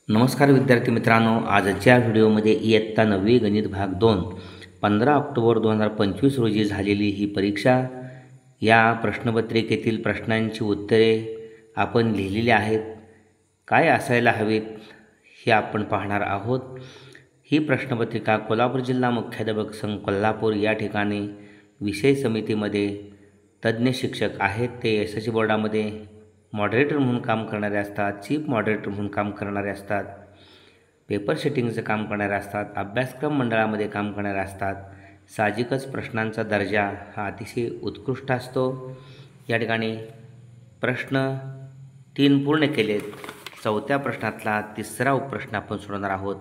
नमस्कार विद्यार्थी मित्रांनो, आजच्या व्हिडिओमध्ये इयत्ता 9वी गणित भाग 2 15 ऑक्टोबर 2025 रोजी झालेली ही परीक्षा, या प्रश्नपत्रिकेतील प्रश्नांची उत्तरे आपण लिहिलेली आहेत. काय असायला हवेत हे आपण पाहणार आहोत. ही प्रश्नपत्रिका कोल्हापूर जिल्हा मुख्याध्यापक संघ कोल्हापूर या ठिकाणी विषय समितीमध्ये तज्ज्ञ शिक्षक आहेत. ते यशस्वी बोर्डामध्ये मॉडरेटर म्हणून काम करणारे असतात, चीफ मॉडरेटर म्हणून काम करणारे असतात, पेपर सेटिंगचं काम करणारे असतात, अभ्यासक्रम मंडळामध्ये काम करणारे असतात. साहजिकच प्रश्नांचा दर्जा हा अतिशय उत्कृष्ट असतो. या ठिकाणी प्रश्न 3 पूर्ण केलेत. 4थ्या प्रश्नातला 3रा उपप्रश्न आपण सोडवणार आहोत.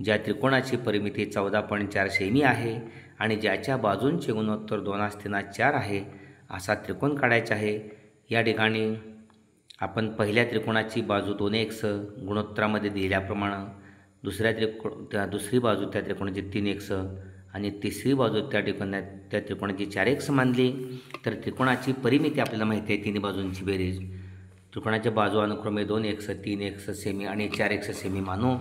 ज्या त्रिकोणाची परिमिती 14.4 सेमी आहे आणि ज्याच्या बाजूंचे गुणोत्तर 2:4 आहे असा त्रिकोण काढायचा आहे. या ठिकाणी आपण पहिल्या त्रिकोणाची बाजू 2x गुणोत्तरामध्ये दिल्याप्रमाणे, दुसरी बाजू त्या त्रिकोणाची 3x आणि तिसरी बाजू त्या त्रिकोणाची 4x मानली तर त्रिकोणाची परिमिती आपल्याला माहिती आहे. तिन्ही बाजूंची बेरीज, त्रिकोणाच्या बाजू अनुक्रमे 2x, 3x सेमी आणि 4x सेमी मानू.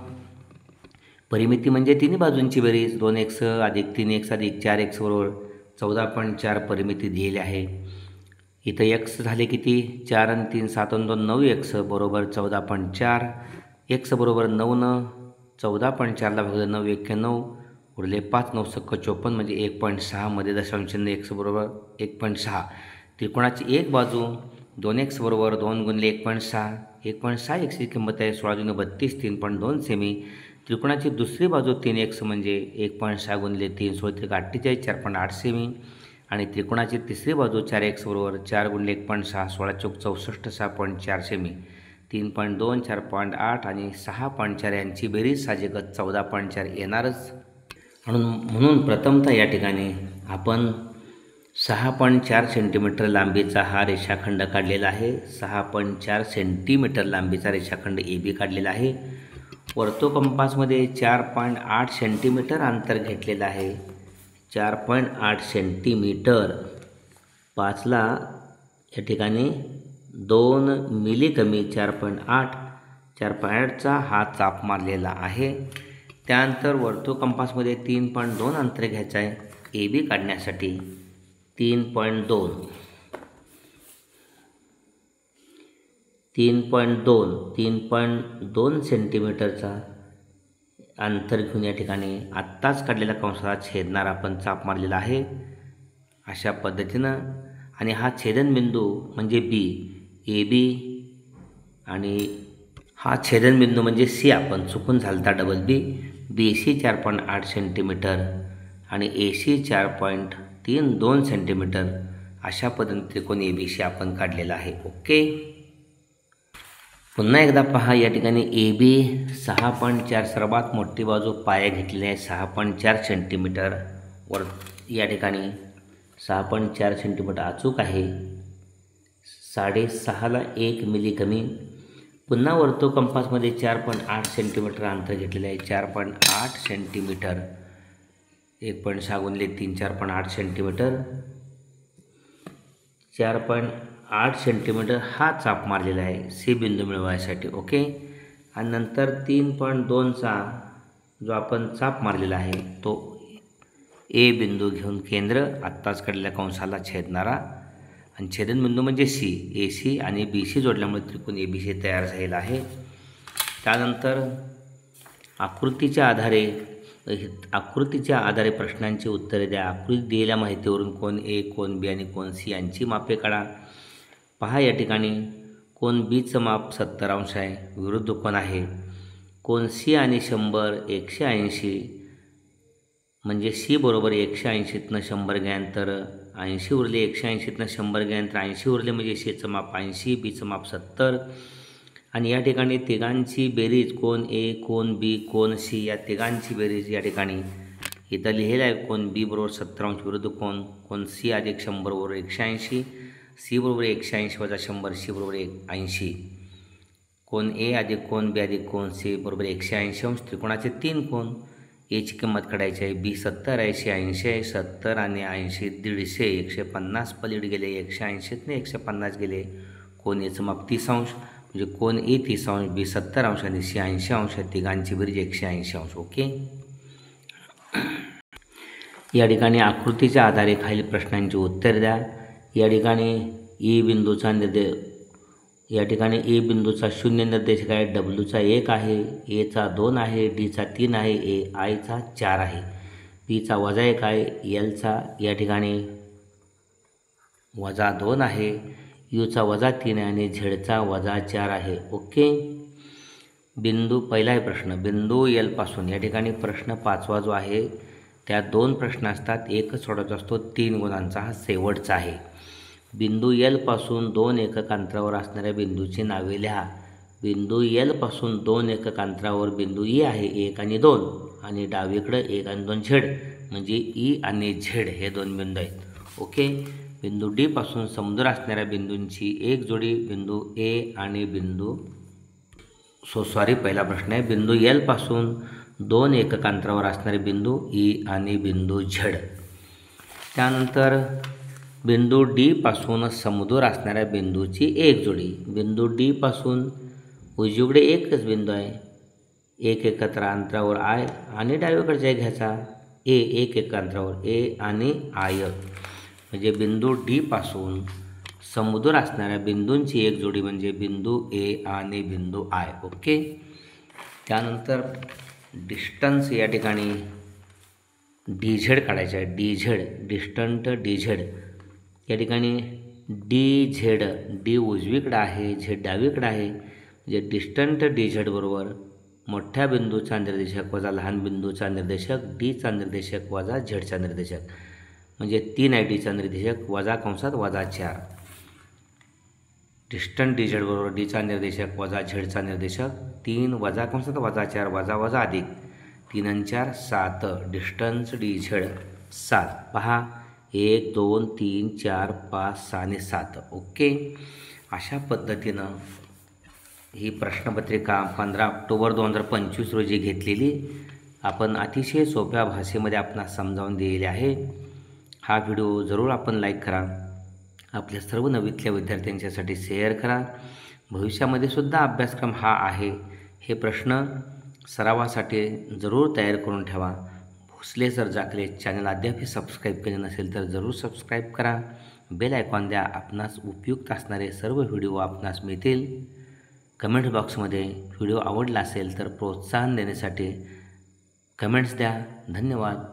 परिमिती म्हणजे तिन्ही बाजूंची बेरीज 2x अधिक 3x अधिक 4x बरोबर 14.4 परिमिती दिलेली आहे. इथं x झाले किती? 4 आणि 3 7 आणि 2 9x बरोबर 14.4. x बरोबर 9 14.4ला भागलं 9 91 उरले 5 9 सक्क 54 म्हणजे 1.6 मध्ये दशांश चिन्ह x बरोबर 1.6. त्रिकोणाची एक बाजू 2x बरोबर 2 गुणिले 1.6 1.6 xची किंमत आहे 16 32 3.2 सेमी. त्रिकोणाची दुसरी बाजू 3x म्हणजे 1.6 गुणिले 3 16 48 4.8 सेमी आणि त्रिकोणाची तिसरी बाजू 4x बरोबर 4 गुणिले 1.6 16 64 6.4 सेमी. 3.2 4.8 आणि 6.4 यांची बेरीज साहजिकच 14.4 येणारच. म्हणून प्रथमतः या ठिकाणी आपण 6.4 सेंटीमीटर लांबीचा हा रेषाखंड काढलेला आहे. 6.4 सेंटीमीटर लांबीचा रेषाखंड AB काढलेला आहे. वर्तुळकंपासमध्ये 4.8 सेंटीमीटर अंतर घेतलेलं आहे. 4.8 सेंटीमीटर 5ला या ठिकाणी 2 मिली कमी 4.8चा हा चाप मारलेला आहे. त्यानंतर वर्तुळकंपासमध्ये 3.2 अंतर घ्यायचं आहे AB काढण्यासाठी. 3.2 सेंटीमीटरचा अंतर घेऊन या ठिकाणी आत्ताच काढलेल्या कंसाला छेदणार आपण चाप मारलेला आहे अशा पद्धतीनं. आणि हा छेदनबिंदू म्हणजे B, AB आणि हा छेदनबिंदू म्हणजे C आपण चुकून झालता डबल B. BC 4.8 सेंटीमीटर आणि AC 4.32 सेंटीमीटर अशा पद्धतीने त्रिकोण ABC आपण काढलेला आहे. ओके, पुन्हा एकदा पहा. या ठिकाणी AB 6.4 सर्वात मोठी बाजू पाया घेतलेली आहे 6.4 सेंटीमीटर वर. या ठिकाणी 6.4 सेंटीमीटर अचूक आहे. 6.5ला 1 मिली कमी. पुन्हा वर्तुळकंपासमध्ये 4.8 सेंटीमीटर अंतर घेतलेले आहे. 4.8 सेंटीमीटर 1.6 गुणिले 3 4.8 सेंटीमीटर. 4.8 सेंटीमीटर हा चाप मारलेला आहे C बिंदू मिळवायसाठी. ओके, आणि नंतर 3.2चा जो आपण चाप मारलेला आहे तो A बिंदू घेऊन केंद्र आत्ताच काढलेल्या कंसाला छेदणारा आणि छेदनबिंदू म्हणजे C. AC आणि BC जोडल्यामुळे त्रिकोण ABC तयार झालेला आहे. त्यानंतर आकृतीच्या आधारे प्रश्नांची उत्तरे द्या. आकृती दिलेल्या माहितीवरून कोण A, कोण B आणि कोण C यांची मापे काढा. पहा, या ठिकाणी कोण Bचं माप 70 अंश आहे, विरुद्ध कोण आहे. कोण C आणि 100 180 म्हणजे C बरोबर 180तनं 100 घ्यानंतर 80 उरले, 180तनं 100 घ्यानंतर 80 उरले म्हणजे Cचं माप 80, Bचं माप 70. आणि या ठिकाणी तिघांची बेरीज कोण A, कोण B, कोण C या तिघांची बेरीज या ठिकाणी इथं लिहिलेलं आहे. कोण B बरोबर 70 अंश विरुद्ध कोण C अधिक 100 बरोबर 180, C बरोबर 180 वजा 100, C बरोबर 80. कोण A अधिक कोण B अधिक कोण C बरोबर 180 अंश. त्रिकोणाचे 3 कोण. Aची किंमत काढायची आहे. B 70 आहे, C 80 आहे. 70 आणि 80 150 150 पलीड गेले, 180तनं 150 गेले. कोण Aचं माप 30 अंश. म्हणजे कोण ए 30 अंश, बी 70 अंश आणि सी 80 अंश, तिघांची बेरीज 180 अंश. ओके. या ठिकाणी आकृतीच्या आधारे खालील प्रश्नांची उत्तर द्या. या ठिकाणी ई बिंदूचा या ठिकाणी ए बिंदूचा 0 निर्देशक आहे, डब्ल्यूचा 1 आहे, एचा 2 आहे, डीचा 3 आहे, आयचा 4 आहे, पीचा -1 आहे, एलचा या ठिकाणी -2 आहे, यूचा -3 आहे आणि झेडचा -4 आहे. ओके. बिंदू पहिला आहे प्रश्न, बिंदू एलपासून या ठिकाणी प्रश्न 5वा जो आहे त्यात 2 प्रश्न असतात, एकच सोडवायचा असतो, 3 गुणांचा हा शेवटचा आहे. बिंदू एलपासून 2 एकक अंतरावर असणाऱ्या बिंदूची नावे लिहा. बिंदू एलपासून 2 एकक अंतरावर बिंदू ई आहे 1 आणि 2 आणि डावीकडं 1 आणि 2 झेड म्हणजे ई आणि झेड हे 2 बिंदू आहेत. ओके. बिंदू डी पासून समदूर असणाऱ्या बिंदूंची एक जोडी बिंदू ए आणि बिंदू पहिला प्रश्न आहे, बिंदू एल पासून 2 एकक अंतरावर असणारे बिंदू ई आणि बिंदू झेड. त्यानंतर बिंदू डी पासून समदूर असणाऱ्या बिंदूची एक जोडी. बिंदू डी पासून उजवीकडे एकच बिंदू आहे, 1 एकक अंतरावर आय आणि डावीकडचा घ्यायचा ए, 1 एकक अंतरावर ए आणि आय म्हणजे बिंदू डी पासून समदूर असणाऱ्या बिंदूंची एक जोडी म्हणजे बिंदू ए आणि बिंदू आय. ओके. त्यानंतर डिस्टन्स या ठिकाणी डी झेड काढायचं आहे. D Z distant D Z या ठिकाणी डी झेड, डी उजवीकडे आहे, झेड डावीकडे आहे म्हणजे डिस्टंट डी झेड बरोबर मोठ्या बिंदूचा निर्देशक वजा लहान बिंदूचा निर्देशक, डीचा निर्देशक वजा झेडचा निर्देशक म्हणजे 3 आहे डीचा निर्देशक वजा कंसात -4. डिस्टंट डी झेड बरोबर डीचा निर्देशक वजा झेडचा निर्देशक 3 वजा कंसात -4 वजा अधिक 3 आणि 4 7. Distance D Z 7. पहा 1 2 3 4 5 6 आणि 7. ओके. अशा पद्धतीनं ही प्रश्नपत्रिका 15 ऑक्टोबर 2025 रोजी घेतलेली आपण अतिशय सोप्या भाषेमध्ये आपणास समजावून दिलेली आहे. हा व्हिडिओ जरूर आपण लाईक करा, आपल्या सर्व नववीतल्या विद्यार्थ्यांच्यासाठी शेअर करा. भविष्यामध्ये सुद्धा अभ्यासक्रम हा आहे. हे प्रश्न सरावासाठी जरूर तयार करून ठेवा. भोसले सर जाकले चॅनल अद्याप सबस्क्राईब केले नसेल तर जरूर सबस्क्राईब करा. बेल आयकॉन द्या. आपणास उपयुक्त असणारे सर्व व्हिडिओ आपणास मिळतील. कमेंट बॉक्समध्ये व्हिडिओ आवडला असेल तर प्रोत्साहन देण्यासाठी कमेंट्स द्या. धन्यवाद.